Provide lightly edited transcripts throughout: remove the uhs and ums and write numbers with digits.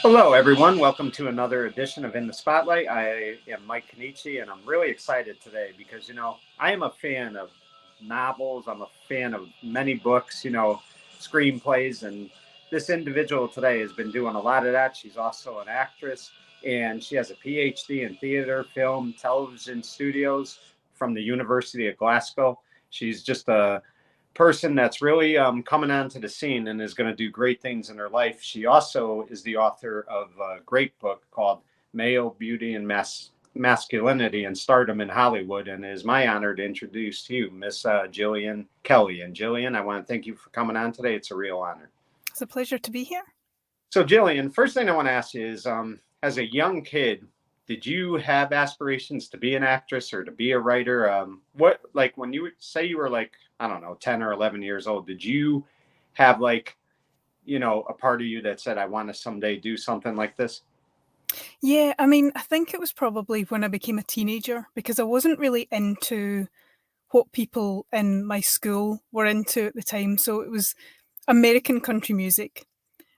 Hello, everyone. Welcome to another edition of In the Spotlight. I am Mike Kenichi, and I'm really excited today because, I am a fan of novels. I'm a fan of many books, screenplays. And this individual today has been doing a lot of that. She's also an actress, and she has a PhD in theater, film, television studios from the University of Glasgow. She's just a person that's really coming onto the scene and is going to do great things in her life. She also is the author of a great book called Male Beauty and Masculinity and Stardom in Hollywood, and it is my honor to introduce to you Miss Gillian Kelly. And Gillian, I want to thank you for coming on today. It's a real honor. It's a pleasure to be here. So, Gillian, first thing I want to ask you is, as a young kid, did you have aspirations to be an actress or to be a writer? Like when you say you were like, I don't know, 10 or 11 years old, did you have like, a part of you that said, I want to someday do something like this? Yeah, I think it was probably when I became a teenager because I wasn't really into what people in my school were into at the time. So it was American country music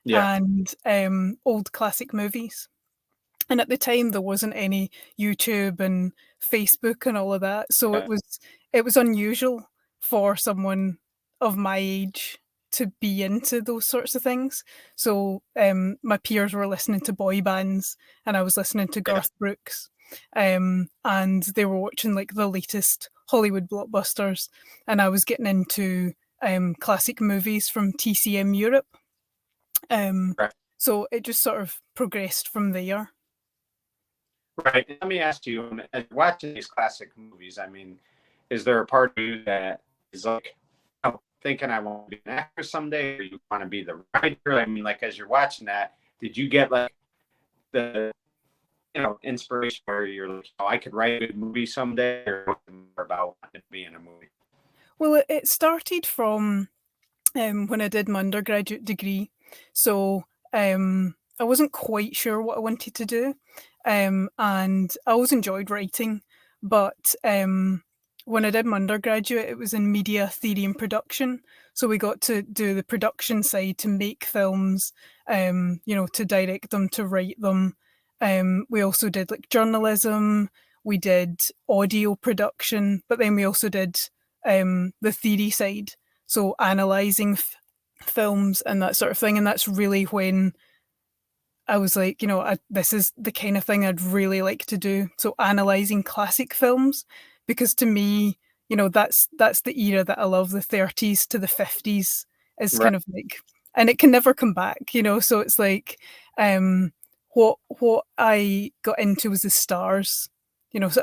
Yeah. and old classic movies. And at the time there wasn't any YouTube and Facebook and all of that. So it was unusual for someone of my age to be into those sorts of things. So my peers were listening to boy bands and I was listening to Yeah. Garth Brooks. And they were watching like the latest Hollywood blockbusters and I was getting into classic movies from TCM Europe. Um, Right. so it just sort of progressed from there. Right. Let me ask you, as you're watching these classic movies, I mean, is there a part of you that is like, thinking I want to be an actor someday, or you want to be the writer? I mean, like as you're watching that, did you get like the inspiration where you're like, oh, I could write a good movie someday, or more about wanting to be in a movie? Well, it started from when I did my undergraduate degree. So I wasn't quite sure what I wanted to do. And I always enjoyed writing. But when I did my undergraduate, it was in media theory and production. So we got to do the production side to make films, to direct them, to write them. We also did like journalism, we did audio production, but then we also did the theory side, so analysing films and that sort of thing. And that's really when I was like, this is the kind of thing I'd really like to do. So analysing classic films, because to me, that's the era that I love, the 30s to the 50s is Right. kind of like, and it can never come back, so it's like, what I got into was the stars,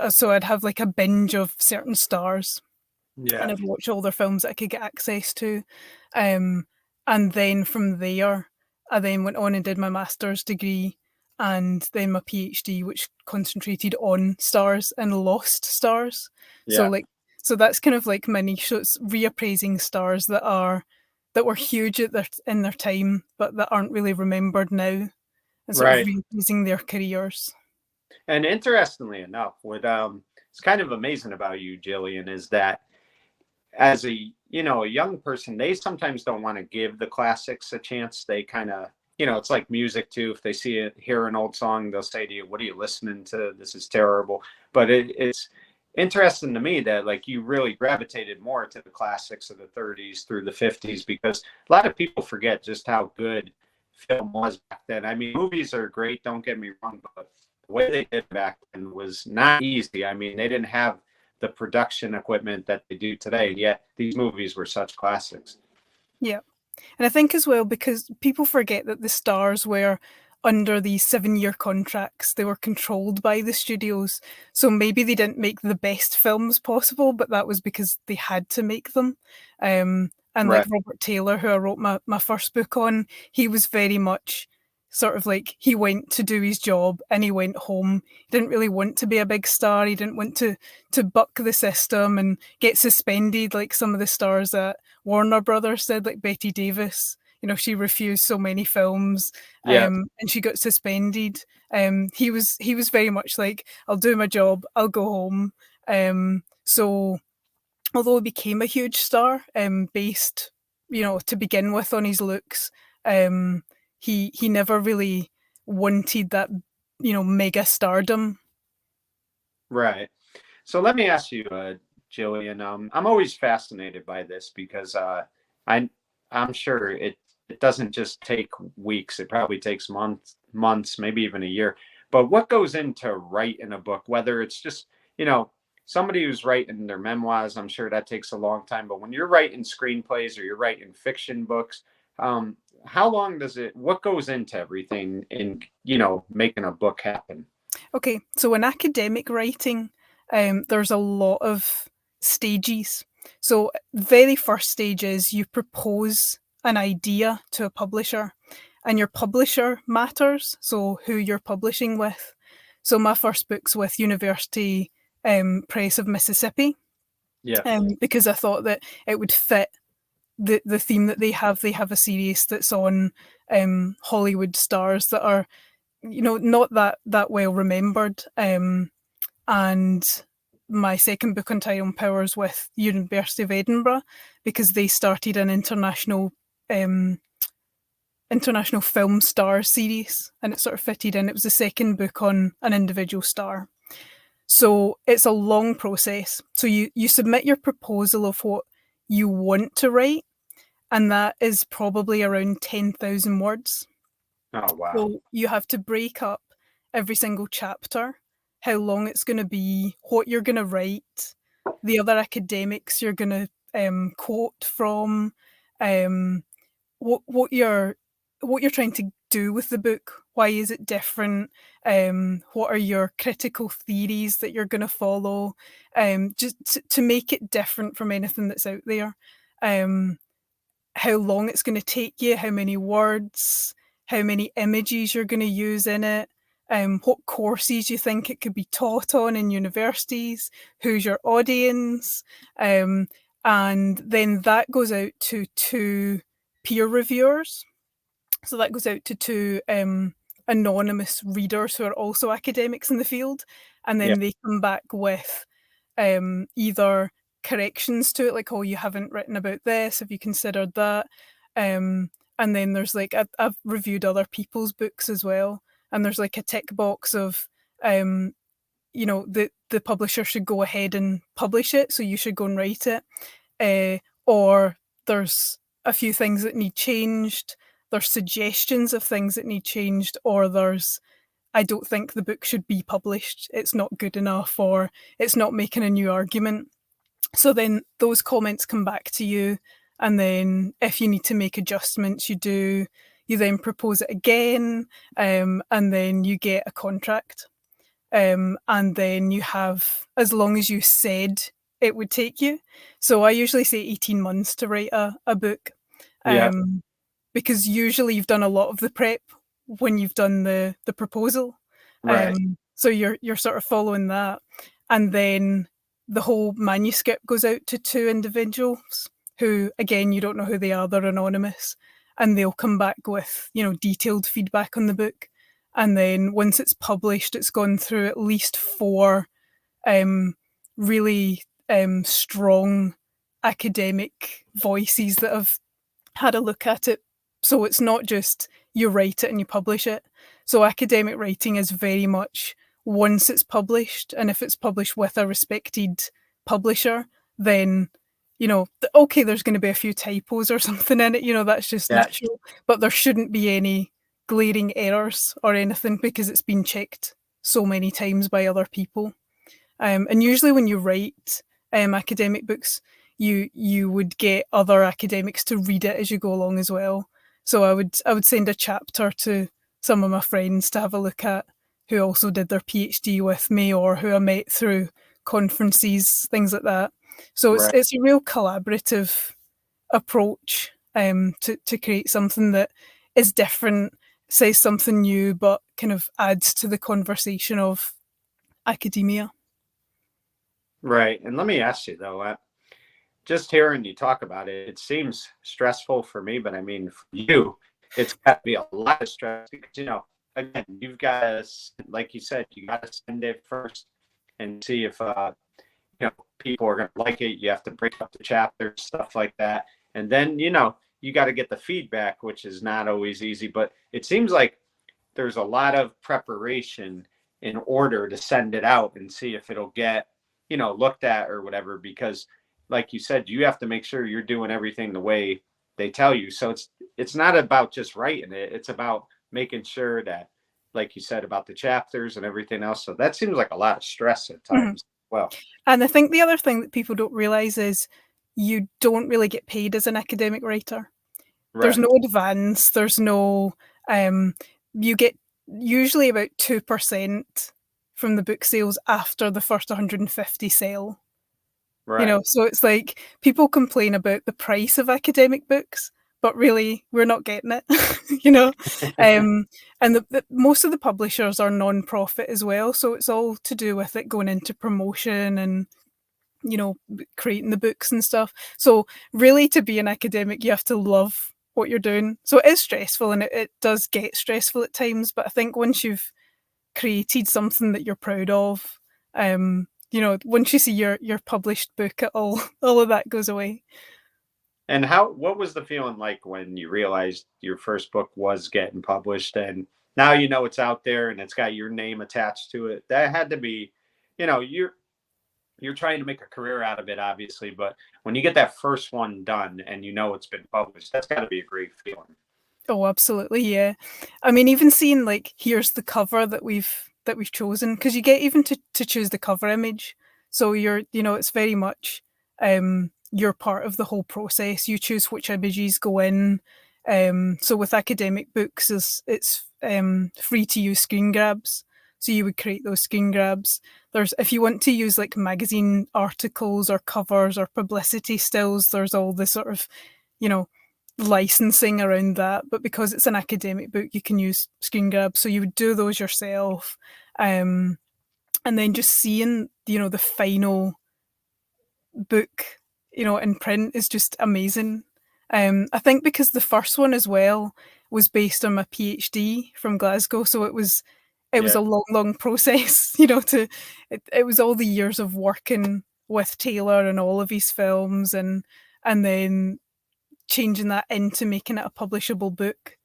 so I'd have like a binge of certain stars and Yeah. I'd watch all their films that I could get access to. Um, and then from there, I then went on and did my master's degree and then my PhD, which concentrated on stars and lost stars. So Yeah. like, so that's kind of like my niche. So it's reappraising stars that were huge in their time, but that aren't really remembered now, and sort of Right. reappraising their careers. And interestingly enough, what it's kind of amazing about you, Jillian, is that as a young person, they sometimes don't want to give the classics a chance. They kind of, it's like music too. If they hear an old song, they'll say to you, what are you listening to? This is terrible. But it's interesting to me that like you really gravitated more to the classics of the 30s through the 50s, because a lot of people forget just how good film was back then. I mean, movies are great, don't get me wrong, but the way they did back then was not easy. I mean, they didn't have the production equipment that they do today, yet these movies were such classics. Yeah. And I think as well, because people forget that the stars were under these 7-year contracts, they were controlled by the studios. So maybe they didn't make the best films possible, but that was because they had to make them. And like Right. Robert Taylor, who I wrote my first book on, he was very much sort of like he went to do his job and he went home. He didn't really want to be a big star. He didn't want to buck the system and get suspended like some of the stars that Warner Brothers did, like Betty Davis. She refused so many films, Yeah. and she got suspended. He was very much like, I'll do my job, I'll go home. So although he became a huge star, based, to begin with on his looks, he never really wanted that, mega stardom. Right. So let me ask you, Jillian. I'm always fascinated by this because I I'm sure it doesn't just take weeks. It probably takes months, maybe even a year. But what goes into writing a book? Whether it's just somebody who's writing their memoirs, I'm sure that takes a long time. But when you're writing screenplays or you're writing fiction books, um, how long does it? What goes into everything in making a book happen? Okay, so in academic writing, there's a lot of stages. So, very first stage is you propose an idea to a publisher, and your publisher matters. So, who you're publishing with. So, my first book's with University Press of Mississippi, Yeah. because I thought that it would fit the theme that they have. They have a series that's on Hollywood stars that are not that well remembered. And my second book on Tyrone Powers with University of Edinburgh, because they started an international film star series, and it sort of fitted in. It was the second book on an individual star. So it's a long process. So you submit your proposal of what you want to write, and that is probably around 10,000 words. Oh, wow. So you have to break up every single chapter, how long it's going to be, what you're going to write, the other academics you're going to quote from, um, what you're trying to do with the book. Why is it different? What are your critical theories that you're going to follow? Just to make it different from anything that's out there. How long it's going to take you, how many words, how many images you're going to use in it, what courses you think it could be taught on in universities, who's your audience, and then that goes out to two peer reviewers. So that goes out to two anonymous readers who are also academics in the field, and Yeah. then they come back with either corrections to it, like, oh, you haven't written about this, have you considered that? And then there's like, I've reviewed other people's books as well, and there's like a tick box of the publisher should go ahead and publish it, so you should go and write it, or there's a few things that need changed, there's suggestions of things that need changed, or there's, I don't think the book should be published, it's not good enough, or it's not making a new argument. So then those comments come back to you, and then if you need to make adjustments, you do. You then propose it again, and then you get a contract. And then you have as long as you said it would take you. So I usually say 18 months to write a book, Yeah. because usually you've done a lot of the prep when you've done the proposal. Right. So you're sort of following that, and then the whole manuscript goes out to two individuals who, again, you don't know who they are, they're anonymous, and they'll come back with detailed feedback on the book. And then once it's published, it's gone through at least four really strong academic voices that have had a look at it. So it's not just you write it and you publish it. So academic writing is very much once it's published, and if it's published with a respected publisher, then okay, there's going to be a few typos or something in it, that's just Yeah. natural, but there shouldn't be any glaring errors or anything because it's been checked so many times by other people. And usually when you write academic books, you would get other academics to read it as you go along as well. So I would send a chapter to some of my friends to have a look at, who also did their PhD with me, or who I met through conferences, things like that. So it's Right. it's a real collaborative approach to create something that is different, says something new, but kind of adds to the conversation of academia. Right. And let me ask you though, just hearing you talk about it, it seems stressful for me, but I mean, for you, it's got to be a lot of stress because, again, you've got to, like you said, you got to send it first and see if, people are going to like it. You have to break up the chapters, stuff like that. And then, you got to get the feedback, which is not always easy, but it seems like there's a lot of preparation in order to send it out and see if it'll get, looked at or whatever, because like you said, you have to make sure you're doing everything the way they tell you. So it's not about just writing it. It's about making sure that, like you said, about the chapters and everything else. So that seems like a lot of stress at Mhm. times. Well, And I think the other thing that people don't realize is you don't really get paid as an academic writer. There's right, no advance, there's no, you get usually about 2% from the book sales after the first 150 sell. right. So it's like people complain about the price of academic books, but really we're not getting it, you know. Um, and most of the publishers are non-profit as well, so it's all to do with it going into promotion and creating the books and stuff. So really, to be an academic, you have to love what you're doing. So it is stressful, and it does get stressful at times. But I think once you've created something that you're proud of, once you see your published book, it all of that goes away. And what was the feeling like when you realized your first book was getting published and now it's out there and it's got your name attached to it? That had to be, you're trying to make a career out of it, obviously, but when you get that first one done and it's been published, that's got to be a great feeling. Oh, absolutely, yeah. I mean, even seeing like here's the cover that we've chosen, because you get even to choose the cover image. So it's very much you're part of the whole process. You choose which images go in. So with academic books, it's free to use screen grabs. So you would create those screen grabs. There's if you want to use like magazine articles or covers or publicity stills, there's all this sort of you know licensing around that, but because it's an academic book, you can use screen grabs. So you would do those yourself, and then just seeing the final book, in print is just amazing. I think because the first one as well was based on my PhD from Glasgow, so it was Yeah. a long process. It was all the years of working with Taylor and all of his films, and then changing that into making it a publishable book.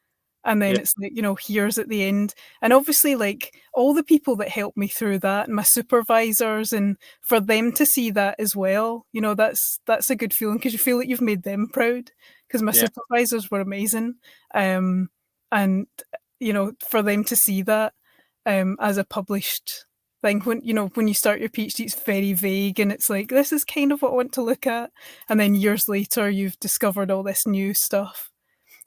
And then Yeah. it's like, here's at the end. And obviously, like all the people that helped me through that, and my supervisors, and for them to see that as well, that's a good feeling because you feel like you've made them proud. Because my Yeah. supervisors were amazing, and for them to see that as a published thing, when you start your PhD, it's very vague, and it's like this is kind of what I want to look at, and then years later, you've discovered all this new stuff.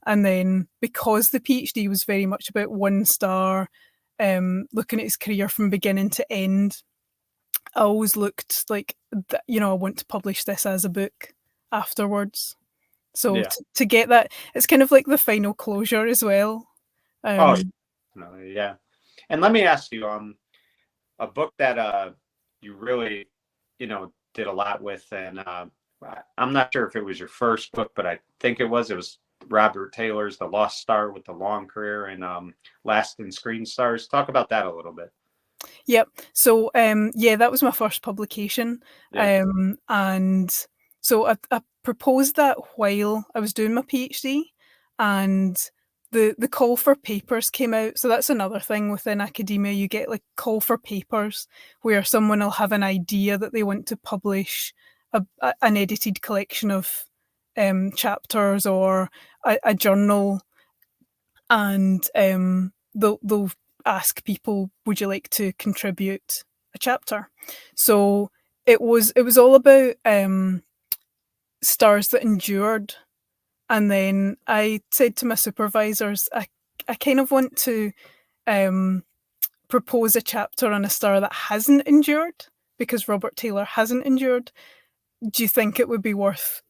And then because the PhD was very much about one star, looking at his career from beginning to end, I always looked like, I want to publish this as a book afterwards. So Yeah. to get that, it's kind of like the final closure as well. Oh, Um, no, yeah. And let me ask you, a book that you really, did a lot with, and I'm not sure if it was your first book, but I think it was. It was Robert Taylor's The Lost Star with the Long Career and Lasting Screen Stars. Talk about that a little bit. Yep. So, yeah, that was my first publication. Yeah. And so I proposed that while I was doing my PhD, and the call for papers came out. So that's another thing within academia. You get like call for papers where someone will have an idea that they want to publish an edited collection of chapters or a journal, and they'll ask people, "Would you like to contribute a chapter?" So it was all about stars that endured, and then I said to my supervisors, I kind of want to um, propose a chapter on a star that hasn't endured because Robert Taylor hasn't endured. Do you think it would be worth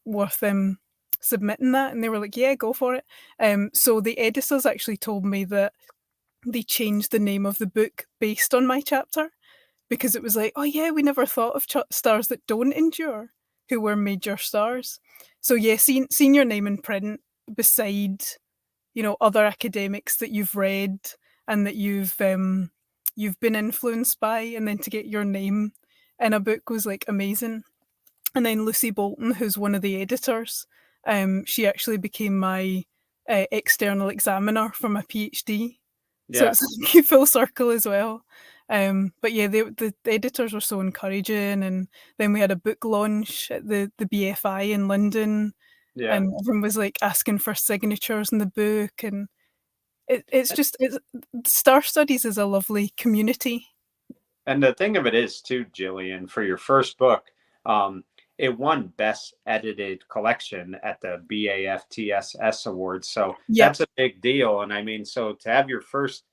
submitting that? And they were like, yeah, go for it. So the editors actually told me that they changed the name of the book based on my chapter because it was like, oh yeah, we never thought of stars that don't endure, who were major stars. So yeah, seeing your name in print beside other academics that you've read and that you've been influenced by, and then to get your name in a book was like amazing. And then Lucy Bolton, who's one of the editors, she actually became my external examiner for my PhD. So Yeah. it's like full circle as well. But yeah, the editors were so encouraging, and then we had a book launch at the BFI in London, Yeah. and everyone was like asking for signatures in the book, and it's Star Studies is a lovely community. And the thing of it is, too, Jillian, for your first book, um, it won Best Edited Collection at the BAFTSS Awards. So Yep. that's a big deal. And I mean, so to have your first,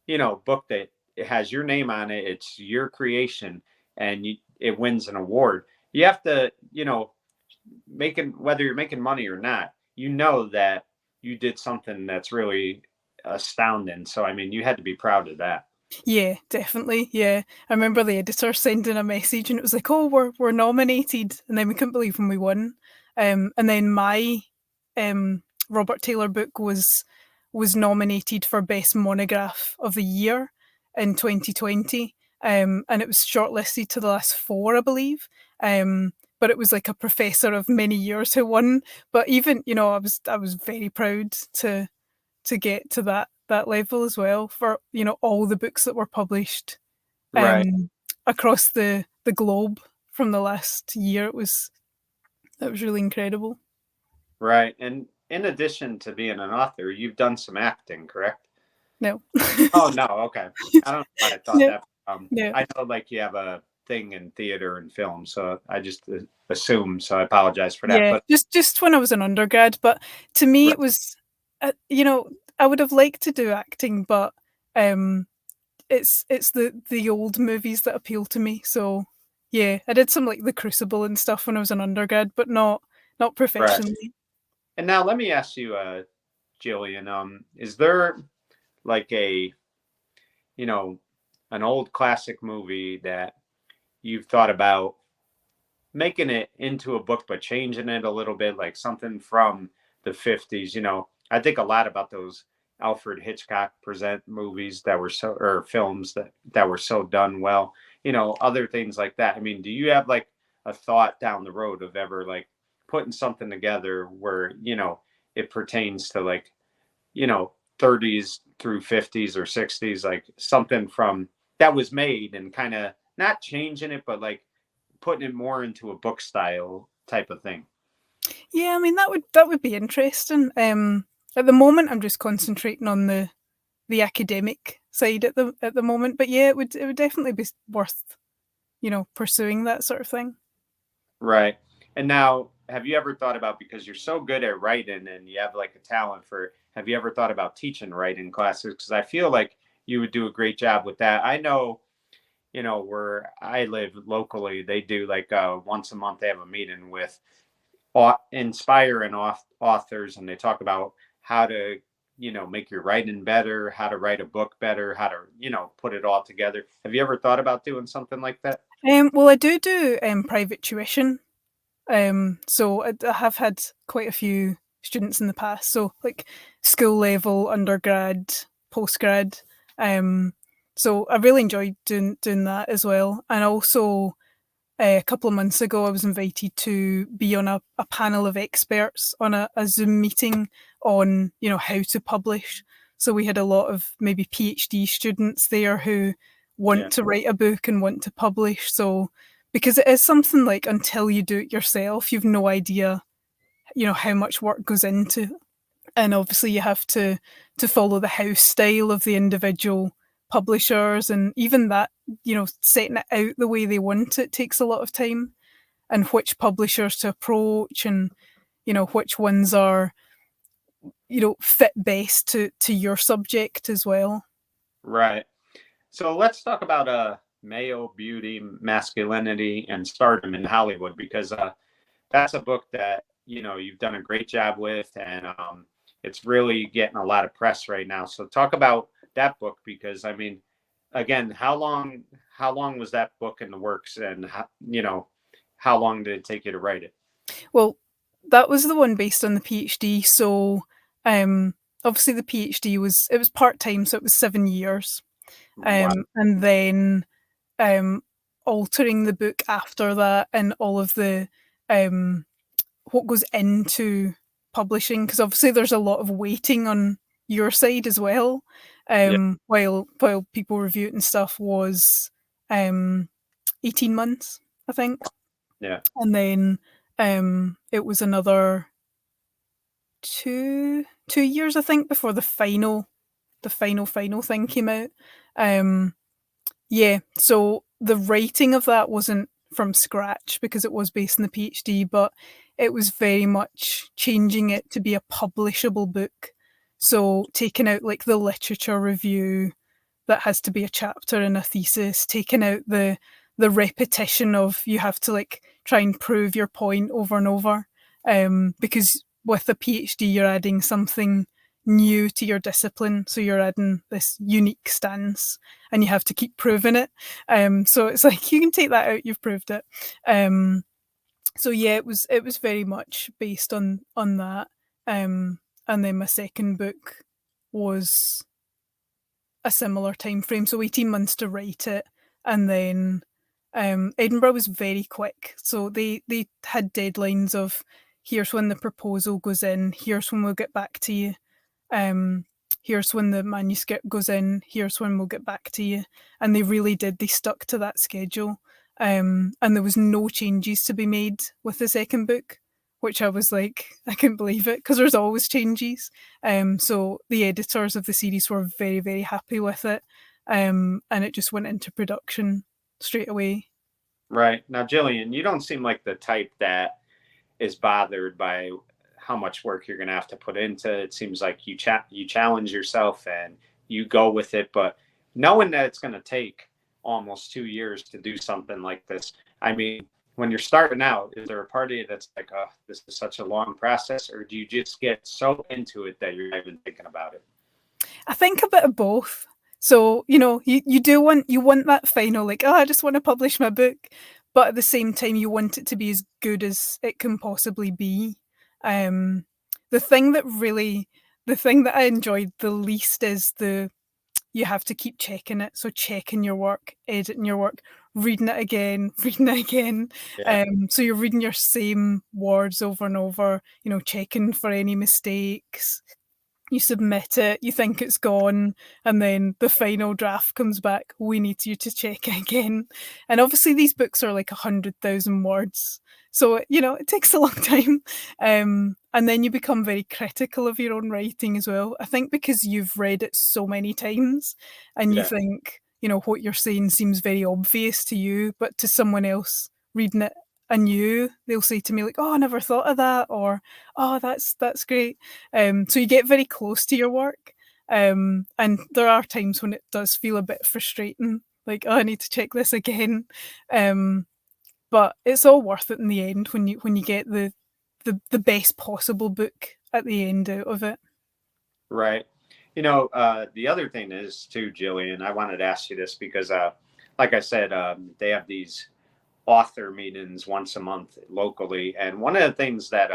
book that it has your name on it, it's your creation, and it wins an award. You have to, making whether you're making money or not, that you did something that's really astounding. So I mean, you had to be proud of that. Yeah, definitely. Yeah. I remember the editor sending a message and it was like, "Oh, we're nominated." And then we couldn't believe when we won. And then my Robert Taylor book was nominated for Best Monograph of the Year in 2020. And it was shortlisted to the last four, I believe. But it was like a professor of many years who won. But even, I was very proud to get to that level as well for all the books that were published Right. across the globe from the last year. It was really incredible. Right. And in addition to being an author, you've done some acting, correct? No. Oh, no. Okay. I don't know why I thought No, that. no. I know like you have a thing in theater and film, so I just assumed. So I apologize for that. Yeah, But just when I was an undergrad, but to me right, it was, I would have liked to do acting, but um, it's the old movies that appeal to me. So yeah, I did some like The Crucible and stuff when I was an undergrad, but not right. professionally. And now let me ask you, Jillian, is there like you know, an old classic movie that you've thought about making it into a book but changing it a little bit, like something from the 50s? I think a lot about those Alfred Hitchcock present movies that were so, or films that were so done well, other things like that. I mean, do you have like a thought down the road of ever like putting something together where it pertains to like, you know 30s through 50s or 60s, like something from that was made, and kind of not changing it but like putting it more into a book style type of thing? Yeah, I mean that would be interesting. At the moment, I'm just concentrating on the academic side at the moment, but yeah, it would definitely be worth pursuing that sort of thing. Right. And now, have you ever thought about, because you're so good at writing and you have like a talent for, have you ever thought about teaching writing classes? Because I feel like you would do a great job with that. I know, where I live locally, they do like once a month, they have a meeting with inspiring authors, and they talk about how to, make your writing better, how to write a book better, how to, put it all together. Have you ever thought about doing something like that? Well, I do private tuition. So I have had quite a few students in the past. So like school level, undergrad, postgrad. Um, so I really enjoyed doing that as well. And also a couple of months ago, I was invited to be on a panel of experts on a Zoom meeting on how to publish. So we had a lot of maybe PhD students there who want Yeah. to write a book and want to publish. So because it is something like until you do it yourself, you've no idea how much work goes into it. And obviously you have to follow the house style of the individual publishers, and even that, setting it out the way they want it takes a lot of time, and which publishers to approach, and which ones are fit best to your subject as well. Right. So let's talk about male beauty, masculinity, and stardom in Hollywood, because that's a book that you've done a great job with, and it's really getting a lot of press right now. So talk about that book, because I mean, again, how long was that book in the works, and how long did it take you to write it? Well, that was the one based on the PhD. So obviously the PhD was part-time, so it was 7 years. Wow. And then um, altering the book after that, and all of the um, what goes into publishing, because obviously there's a lot of waiting on your side as well. Yeah. while people review it and stuff was 18 months, I think. Yeah. And then it was another two years, I think, before the final thing came out. Um, yeah, so the writing of that wasn't from scratch because it was based on the PhD, but it was very much changing it to be a publishable book. So taking out like the literature review that has to be a chapter in a thesis, taking out the repetition of you have to like try and prove your point over and over. Because with a PhD you're adding something new to your discipline. So you're adding this unique stance and you have to keep proving it. So it's like you can take that out, you've proved it. So yeah, it was very much based on that. And then my second book was a similar time frame, so 18 months to write it. And then Edinburgh was very quick. So they had deadlines of here's when the proposal goes in, here's when we'll get back to you. Here's when the manuscript goes in, here's when we'll get back to you. And they really did, they stuck to that schedule. And there was no changes to be made with the second book, which I was like, I couldn't believe it, because there's always changes. So the editors of the series were very, very happy with it. And it just went into production straight away. Right. Now, Gillian, you don't seem like the type that is bothered by how much work you're going to have to put into it. It seems like you challenge yourself and you go with it. But knowing that it's going to take almost 2 years to do something like this, I mean, when you're starting out, is there a part of you that's like, oh, this is such a long process, or do you just get so into it that you're not even thinking about it? I think a bit of both. So, you want that final, like, oh, I just want to publish my book. But at the same time, you want it to be as good as it can possibly be. Um, the thing that I enjoyed the least is you have to keep checking it. So checking your work, editing your work, reading it again, reading it again. Yeah. So you're reading your same words over and over, checking for any mistakes. You submit it, you think it's gone, and then the final draft comes back. We need you to check it again. And obviously, these books are like 100,000 words. So, it takes a long time. And then you become very critical of your own writing as well. I think because you've read it so many times and you Yeah. think, what you're saying seems very obvious to you, but to someone else reading it anew, they'll say to me, like, oh, I never thought of that, or oh, that's great. So you get very close to your work. And there are times when it does feel a bit frustrating, like, oh, I need to check this again. But it's all worth it in the end when you get the best possible book at the end out of it. Right. The other thing is too, Jillian, I wanted to ask you this because, like I said, they have these author meetings once a month locally. And one of the things that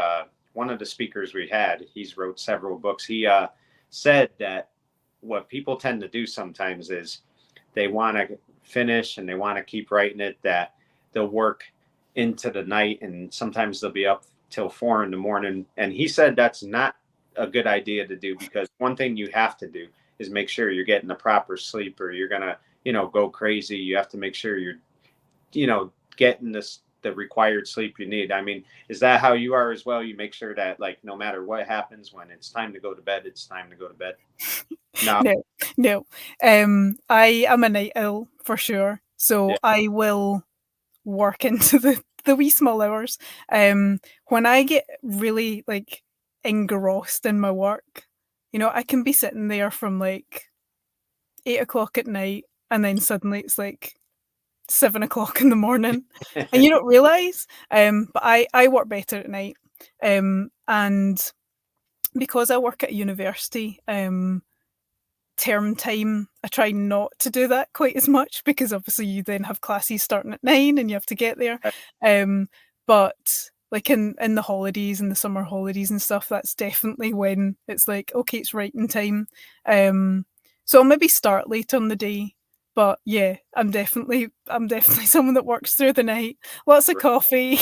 one of the speakers we had, he's wrote several books. He said that what people tend to do sometimes is they want to finish and they want to keep writing it, that they'll work into the night and sometimes they'll be up till 4 a.m. And he said that's not a good idea to do, because one thing you have to do is make sure you're getting the proper sleep, or you're gonna, go crazy. You have to make sure you're, getting the required sleep you need. I mean, is that how you are as well? You make sure that, like, no matter what happens, when it's time to go to bed, it's time to go to bed. No. No, no. I am a night owl for sure, so Yeah. I will work into the wee small hours. When I get really like engrossed in my work, I can be sitting there from like 8 o'clock at night, and then suddenly it's like 7 o'clock in the morning, and you don't realize. But I work better at night, and because I work at a university, term time, I try not to do that quite as much, because obviously you then have classes starting at 9 and you have to get there. But like in the holidays and the summer holidays and stuff, that's definitely when it's like, okay, it's writing time. So I'll maybe start late on the day. But yeah, I'm definitely someone that works through the night. Lots of coffee.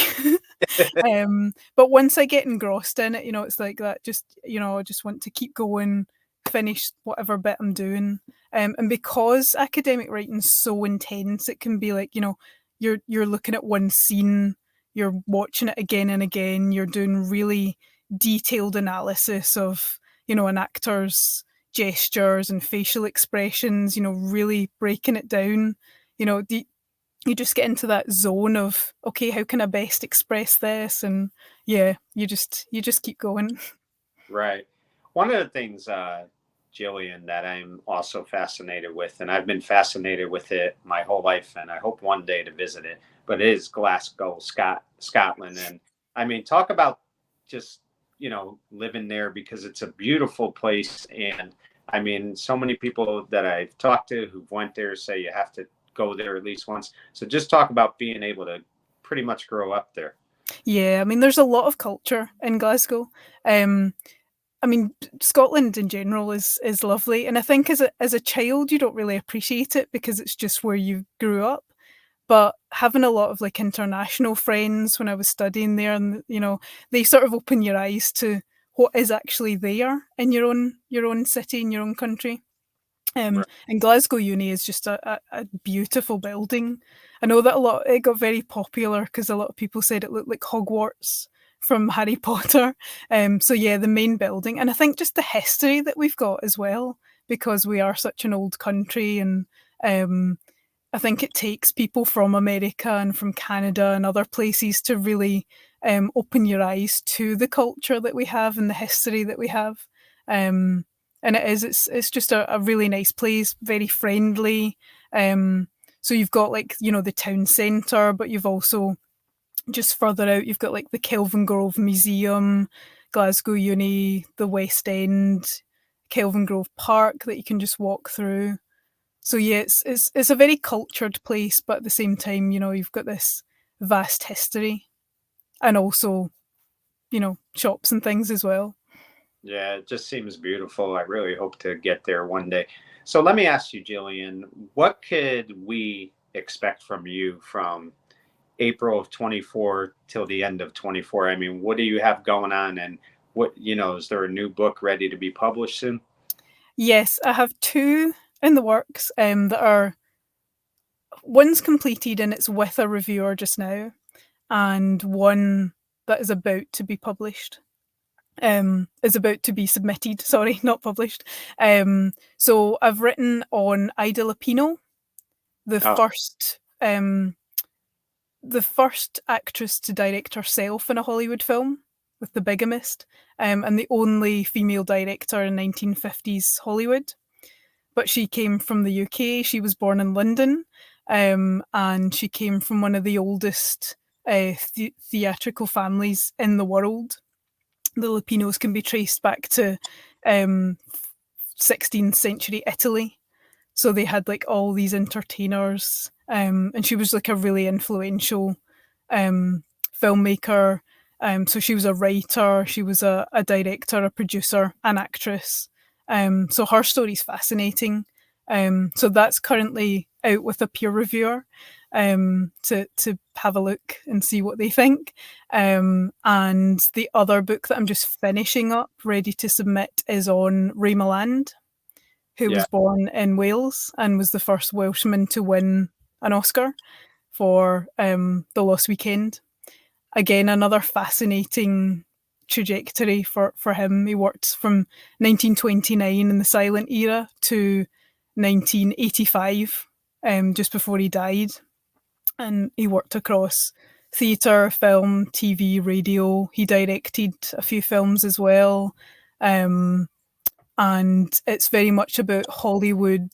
But once I get engrossed in it, it's like that. Just I just want to keep going, finish whatever bit I'm doing. And because academic writing's so intense, it can be like, you're looking at one scene, you're watching it again and again, you're doing really detailed analysis of, an actor's gestures and facial expressions, really breaking it down. You just get into that zone of, okay, how can I best express this? And yeah, you just keep going. Right. One of the things, Jillian, that I'm also fascinated with, and I've been fascinated with it my whole life, and I hope one day to visit it, but it is Glasgow, Scotland. And I mean, talk about just, living there, because it's a beautiful place. And I mean, so many people that I've talked to who've went there say you have to go there at least once. So just talk about being able to pretty much grow up there. Yeah, I mean, there's a lot of culture in Glasgow. Um, I mean, Scotland in general is lovely, and I think as a child you don't really appreciate it because it's just where you grew up. But having a lot of like international friends when I was studying there, and they sort of open your eyes to what is actually there in your own city, in your own country. Right. And Glasgow Uni is just a beautiful building. I know that it got very popular because a lot of people said it looked like Hogwarts from Harry Potter. So yeah, the main building, and I think just the history that we've got as well, because we are such an old country, and I think it takes people from America and from Canada and other places to really open your eyes to the culture that we have and the history that we have. Um, and it's just a really nice place, very friendly. So you've got like, the town centre, but you've also just further out, you've got like the Kelvin Grove Museum, Glasgow Uni, the West End, Kelvin Grove Park that you can just walk through. So yeah, it's a very cultured place, but at the same time, you've got this vast history, and also, shops and things as well. Yeah, it just seems beautiful. I really hope to get there one day. So let me ask you, Jillian, what could we expect from you from April of 24 till the end of 24? I mean, what do you have going on, and is there a new book ready to be published soon? Yes, I have two in the works. That are One's completed and it's with a reviewer just now, and one that is about to be published. Is about to be submitted. Sorry, not published. So I've written on Ida Lupino, the Oh, first um, the first actress to direct herself in a Hollywood film with The Bigamist, and the only female director in 1950s Hollywood. But she came from the UK. She was born in London, and she came from one of the oldest theatrical families in the world. The Lupinos can be traced back to 16th century Italy. So they had like all these entertainers, and she was like a really influential filmmaker. So she was a writer, she was a director, a producer, an actress. So her story's fascinating. So that's currently out with a peer reviewer, to have a look and see what they think. And the other book that I'm just finishing up, ready to submit, is on Ray Milland, who yeah, was born in Wales and was the first Welshman to win an Oscar for The Lost Weekend. Again, another fascinating trajectory for him. He worked from 1929 in the silent era to 1985, just before he died. And he worked across theatre, film, TV, radio. He directed a few films as well. And it's very much about Hollywood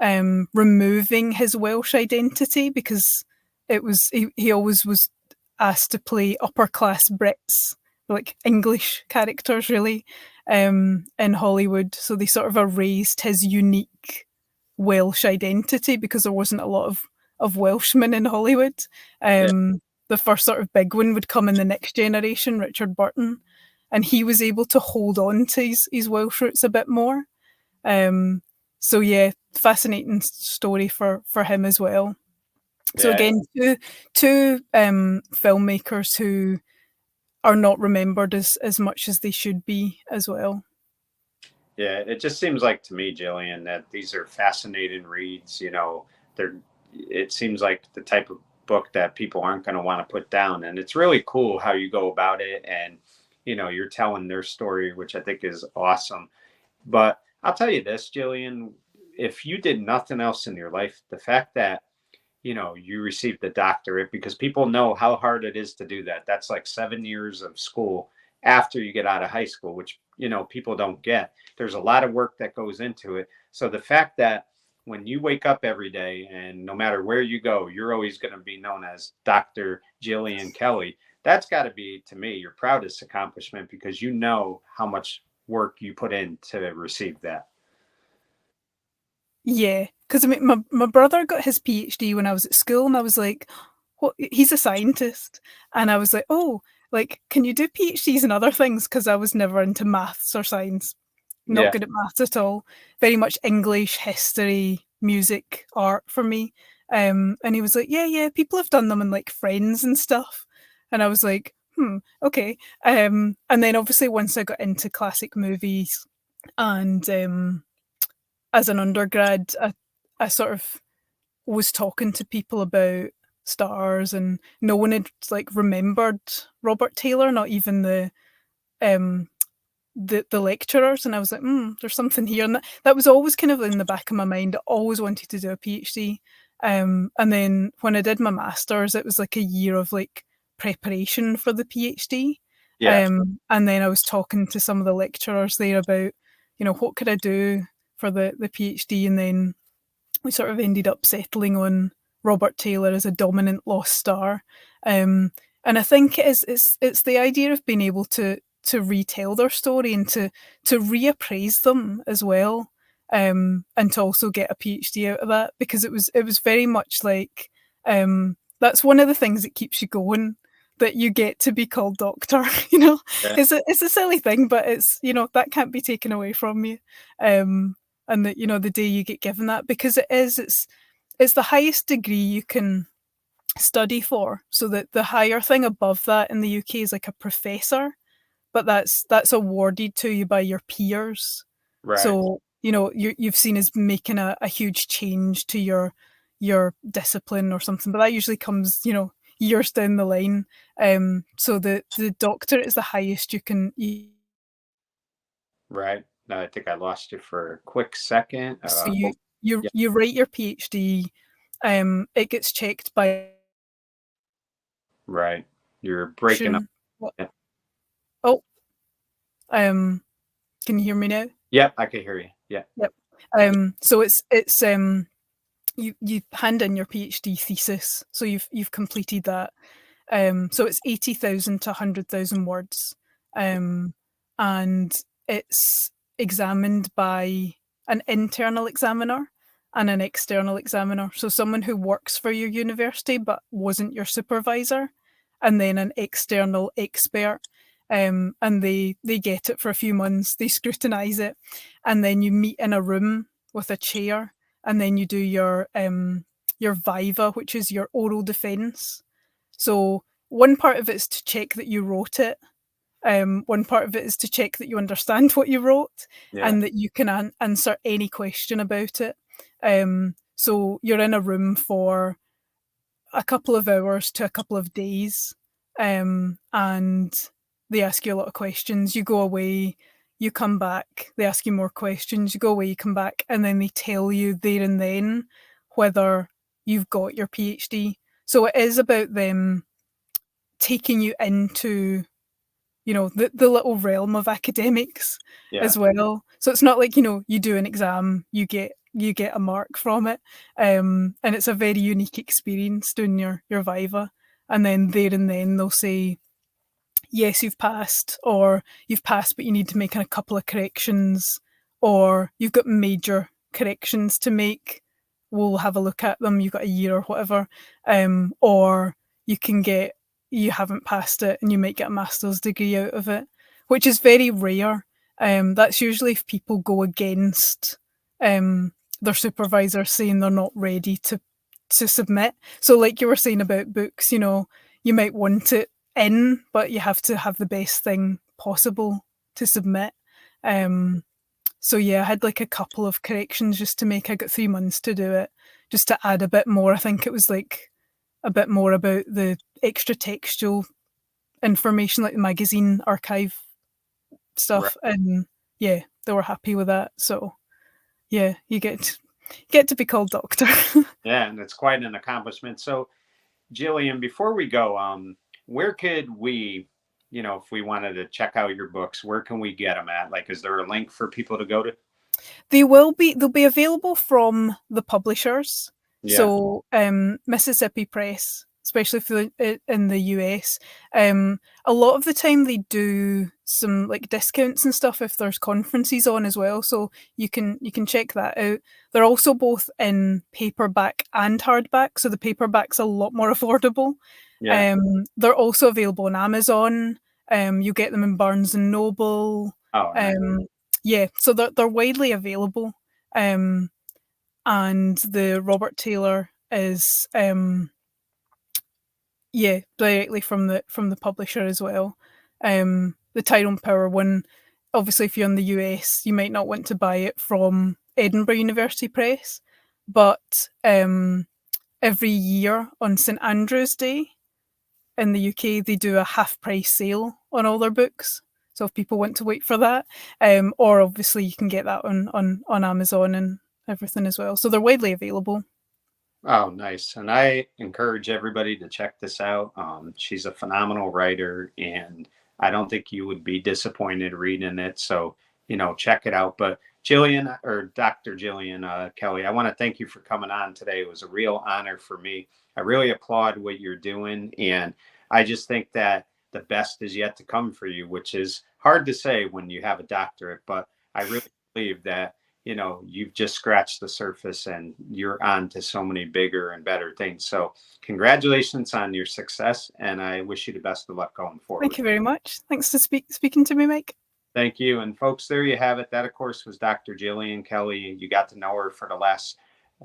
removing his Welsh identity, because he always was asked to play upper class Brits, like English characters, really, in Hollywood. So they sort of erased his unique Welsh identity because there wasn't a lot of Welshmen in Hollywood. yeah, The first sort of big one would come in the next generation, Richard Burton, and he was able to hold on to his Welsh roots a bit more. Um, so yeah, fascinating story for him as well. So yeah. again, two filmmakers who are not remembered as much as they should be as well. Yeah, it just seems like to me, Jillian, that these are fascinating reads. They're it seems like the type of book that people aren't going to want to put down, and it's really cool how you go about it, and you're telling their story, which I think is awesome. But I'll tell you this, Jillian, if you did nothing else in your life, the fact that you received the doctorate, because people know how hard it is to do that. That's like 7 years of school after you get out of high school, which, people don't get. There's a lot of work that goes into it. So the fact that when you wake up every day and no matter where you go, you're always going to be known as Dr. Gillian Kelly, that's got to be, to me, your proudest accomplishment, because you know how much work you put in to receive that. Yeah, because I mean, my brother got his PhD when I was at school, and I was like, "What? He's a scientist," and I was like, "Oh, like, can you do PhDs and other things?" Because I was never into maths or science, not Yeah. good at maths at all. Very much English, history, music, art for me. And he was like, "Yeah, yeah, people have done them in like Friends and stuff," and I was like, "Hmm, okay." And then obviously once I got into classic movies and as an undergrad, I sort of was talking to people about stars, and no one had like remembered Robert Taylor, not even um the lecturers, and I was like, there's something here, and that was always kind of in the back of my mind. I always wanted to do a PhD, and then when I did my masters, it was like a year of like preparation for the PhD, Yeah. and then I was talking to some of the lecturers there about, what could I do for the PhD, and then we sort of ended up settling on Robert Taylor as a dominant lost star. Um, and I think it's the idea of being able to retell their story and to reappraise them as well, and to also get a PhD out of that, because it was very much like, that's one of the things that keeps you going, that you get to be called doctor. Yeah. It's a silly thing, but it's, that can't be taken away from you. And that, the day you get given that, because it's the highest degree you can study for, so that the higher thing above that in the UK is like a professor, but that's awarded to you by your peers. Right. So, you've seen as making a huge change to your discipline or something, but that usually comes, years down the line. So the doctorate is the highest you can. Right. No, I think I lost you for a quick second. So you you Yeah. you write your PhD, it gets checked by. Right. You're breaking up. What? Yeah. Oh, um, can you hear me now? Yep, I can hear you. Yeah. Yep. So you hand in your PhD thesis, so you've completed that. So it's 80,000 to 100,000 words, um, and it's examined by an internal examiner and an external examiner. So someone who works for your university but wasn't your supervisor, and then an external expert. And they get it for a few months. They scrutinise it, and then you meet in a room with a chair, and then you do your viva, which is your oral defence. So one part of it is to check that you wrote it. One part of it is to check that you understand what you wrote, Yeah. and that you can answer any question about it. So you're in a room for a couple of hours to a couple of days, and they ask you a lot of questions. You go away, you come back, they ask you more questions, you go away, you come back, and then they tell you there and then whether you've got your PhD. So it is about them taking you into, the little realm of academics Yeah. as well. So it's not like, you do an exam, you get a mark from it. And it's a very unique experience doing your viva. And then there and then they'll say, yes, you've passed, or you've passed, but you need to make a couple of corrections, or you've got major corrections to make. We'll have a look at them. You've got a year or whatever. Or you can get, you haven't passed it and you might get a master's degree out of it, which is very rare. That's usually if people go against their supervisor saying they're not ready to submit. So like you were saying about books, you might want it in, but you have to have the best thing possible to submit. Um, So yeah, I had like a couple of corrections just to make. I got 3 months to do it, just to add a bit more. I think it was like a bit more about the extra textual information, like the magazine archive Right. stuff, and yeah, they were happy with that. So yeah, get to be called doctor. Yeah, and it's quite an accomplishment. So, Jillian, before we go, where could we, if we wanted to check out your books, where can we get them at? Like, is there a link for people to go to? They'll be available from the publishers. Yeah. So Mississippi Press, especially for in the US, a lot of the time they do some like discounts and stuff if there's conferences on as well. So you can check that out. They're also both in paperback and hardback, so the paperback's a lot more affordable. Yeah. They're also available on Amazon. You get them in Barnes and Noble. Oh, nice. Yeah, so they're widely available. Um, and the Robert Taylor is yeah, directly from the publisher as well. The Tyrone Power one, obviously if you're in the US, you might not want to buy it from Edinburgh University Press, but every year on St Andrew's Day in the UK, they do a half price sale on all their books. So if people want to wait for that, or obviously you can get that on Amazon and everything as well. So they're widely available. Oh, nice. And I encourage everybody to check this out. She's a phenomenal writer, and I don't think you would be disappointed reading it. So, check it out. But Jillian, or Dr. Gillian Kelly, I want to thank you for coming on today. It was a real honor for me. I really applaud what you're doing. And I just think that the best is yet to come for you, which is hard to say when you have a doctorate. But I really believe that you've just scratched the surface and you're on to so many bigger and better things. So congratulations on your success, and I wish you the best of luck going forward. Thank you very much. Thanks for speaking to me, Mike. Thank you. And folks, there you have it. That, of course, was Dr. Gillian Kelly. You got to know her for the last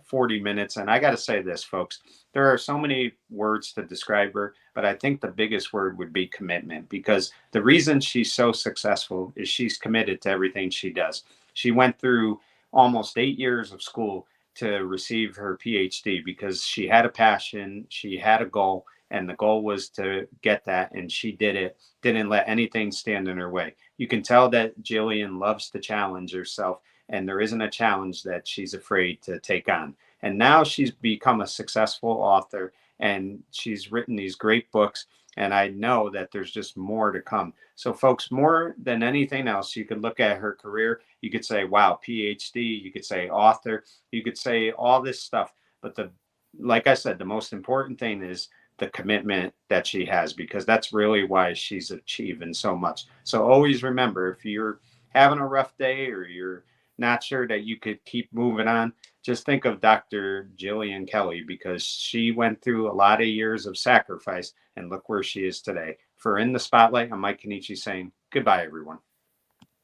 40 minutes. And I got to say this, folks, there are so many words to describe her, but I think the biggest word would be commitment, because the reason she's so successful is she's committed to everything she does. She went through almost 8 years of school to receive her PhD because she had a passion, she had a goal, and the goal was to get that. And she did it, didn't let anything stand in her way. You can tell that Jillian loves to challenge herself, and there isn't a challenge that she's afraid to take on. And now she's become a successful author, and she's written these great books. And I know that there's just more to come. So, folks, more than anything else, you could look at her career. You could say, wow, PhD. You could say author. You could say all this stuff. But like I said, the most important thing is the commitment that she has, because that's really why she's achieving so much. So always remember, if you're having a rough day or you're not sure that you could keep moving on, just think of Dr. Gillian Kelly, because she went through a lot of years of sacrifice, and look where she is today. For In the Spotlight, I'm Mike Kenichi saying goodbye, everyone.